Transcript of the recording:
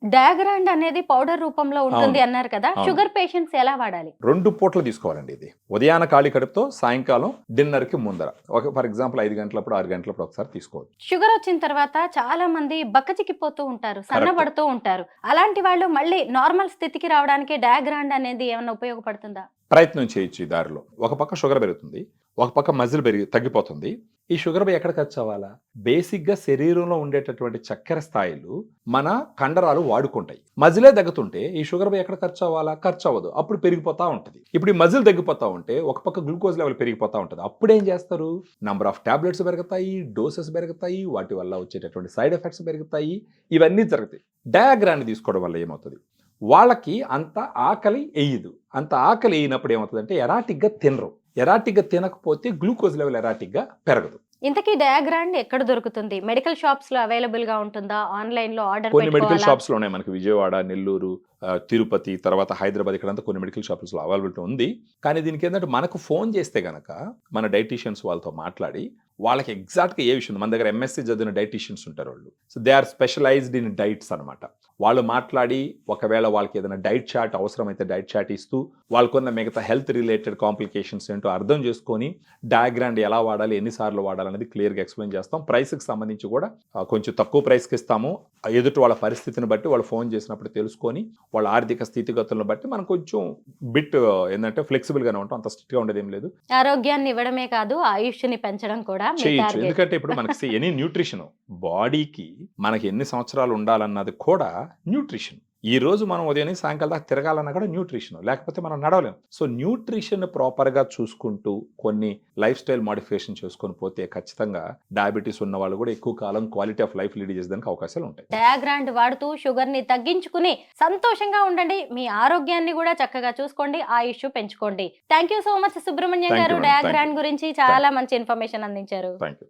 డయాగ్రాండ్ అనేది పౌడర్ రూపంలో ఉంటుంది అవును. అన్నారు కదా! అవును. షుగర్ పేషెంట్స్ ఎలా వాడాలి? 2 పూటలు తీసుకోవాలండి ఇది. ఉదయాన ఖాళీ కడుపుతో, సాయంకాలం డిన్నర్‌కి ముందర. ఫర్ ఎగ్జాంపుల్ 5 గంటలప్పుడు, 6 గంటలప్పుడు ఒకసారి తీసుకోవచ్చు. షుగర్ వచ్చిన తర్వాత చాలా మంది బక్కచిక్కిపోతూ ఉంటారు. కరెక్ట్. సన్నబడుతూ ఉంటారు. అలాంటి వాళ్ళు మళ్ళీ నార్మల్ స్థితికి రావడానికి డయాగ్రాండ్ అనేది ఏమన్నా ఉపయోగపడుతుందా? ప్రయత్నం చేయొచ్చు ఈ దారిలో. ఒక పక్క షుగర్ పెరుగుతుంది. ఒక పక్క మజిల్ తగ్గిపోతుంది. ఈ షుగర్ ఎక్కడ ఖర్చవ్వాలా? బేసిక్‌గా శరీరంలో ఉండేటటువంటి చక్కెర స్థాయిలు మన కండరాలు వాడుకుంటాయి. మజిలే తగ్గుతుంటే ఈ షుగర్ ఎక్కడ ఖర్చవ్వాలా? ఖర్చవ్వదు. అప్పుడు పెరిగిపోతా ఉంటది. ఇప్పుడు ఈ మజిల్ తగ్గిపోతా ఉంటే ఒక పక్క గ్లూకోజ్ లెవెల్ పెరిగిపోతా ఉంటది. అప్పుడేం చేస్తారు? నంబర్ ఆఫ్ టాబ్లెట్స్ పెరుగుతాయి, డోసెస్ పెరుగుతాయి, వాటి వల్ల వచ్చేటటువంటి సైడ్ ఎఫెక్ట్స్ పెరుగుతాయి. ఇవన్నీ జరుగుతాయి. డయాగ్రామ్‌ని తీసుకోవడం వల్ల ఏమవుతది? వాళ్ళకి అంత ఆకలి ఎయ్యదు. అంత ఆకలి ఎయ్యనప్పుడు ఏమవుతదంటే ఎరాటిక్‌గా తినరు. ఎరాటిక్‌గా తినకపోతే గ్లూకోజ్ లెవెల్ ఎరాటిక్‌గా పెరగదు. ఇంతకీ డయాగ్రాండ్ ఎక్కడ దొరుకుతుంది? మెడికల్ షాప్స్‌లో అవైలబుల్‌గా ఉంటుందా? ఆన్‌లైన్‌లో ఆర్డర్ కొన్ని మెడికల్ పెట్టుకోవాలా? షాప్స్‌లో ఉన్నాయి. మనకి విజయవాడ, నెల్లూరు, తిరుపతి, తర్వాత హైదరాబాద్ ఇక్కడంతా కొన్ని మెడికల్ షాప్స్‌లో అవైలబిలిటీ ఉంది. కానీ దీనికేందంటే మనకు ఫోన్ చేస్తే గనక మన డైటీషియన్స్ వాళ్ళతో మాట్లాడి వాళ్ళకి ఎగ్జాక్ట్‌గా ఏ విషయం మన దగ్గర ఎంఎస్‌సి చదివిన డైటీషియన్స్ ఉంటారు వాళ్ళు. So, they are specialised in diets అనమాట. వాళ్ళు మాట్లాడి ఒకవేళ వాళ్ళకి ఏదైనా డైట్ చార్ట్ అవసరమైతే డైట్ చార్ట్ ఇస్తూ వాళ్ళకున్న మిగతా హెల్త్ రిలేటెడ్ కాంప్లికేషన్స్ ఏంటో అర్థం చేసుకొని డయాగ్రాండ్ ఎలా వాడాలి, ఎన్ని సార్లు వాడాలనేది క్లియర్‌గా ఎక్స్‌ప్లెయిన్ చేస్తాం. ప్రైస్‌కి సంబంధించి కూడా కొంచెం తక్కువ ప్రైస్‌కి ఇస్తాము. ఎదుటి వాళ్ళ పరిస్థితిని బట్టి వాళ్ళు ఫోన్ చేసినప్పుడు తెలుసుకొని వాళ్ళ ఆర్థిక స్థితిగతులను బట్టి మనం కొంచెం ఏందంటే ఫ్లెక్సిబుల్‌గానే ఉంటాం. అంత స్ట్రిక్ట్‌గా ఉండేదేం లేదు. ఆరోగ్యాన్ని ఇవ్వడమే కాదు, ఆయుష్‌ని పెంచడం కూడా మీ చేయొచ్చు. టార్గెట్. ఎందుకంటే ఇప్పుడు మనకి ఎనీ న్యూట్రిషన్ బాడీకి మనకి ఎన్ని సంవత్సరాలు ఉండాలన్నది కూడా న్యూట్రిషన్. ఈ రోజు మనం ఉదయం నుంచి సాయంకాలం దాకా తిరగాలన్నా కూడా న్యూట్రిషన్. లేకపోతే మనం నడవలేం. సో, న్యూట్రిషన్ ప్రాపర్‌గా చూసుకుంటూ కొన్ని లైఫ్ స్టైల్ మోడిఫికేషన్ చేసుకొని పోతే ఖచ్చితంగా డయాబెటిస్ ఉన్న వాళ్ళు కూడా ఎక్కువ కాలం క్వాలిటీ ఆఫ్ లైఫ్ లీడ్ చేసేదానికి అవకాశాలు ఉంటాయి. డయాగ్రాండ్ వాడుతూ షుగర్‌ని తగ్గించుకుని సంతోషంగా ఉండండి. మీ ఆరోగ్యాన్ని కూడా చక్కగా చూసుకోండి. ఆయుష్ పెంచుకోండి. Thank you so much Subrahmanyam thank గారు. You madam. Thank you. డయాగ్రాండ్ గురించి చాలా మంచి ఇన్ఫర్మేషన్ అందించారు. Thank you.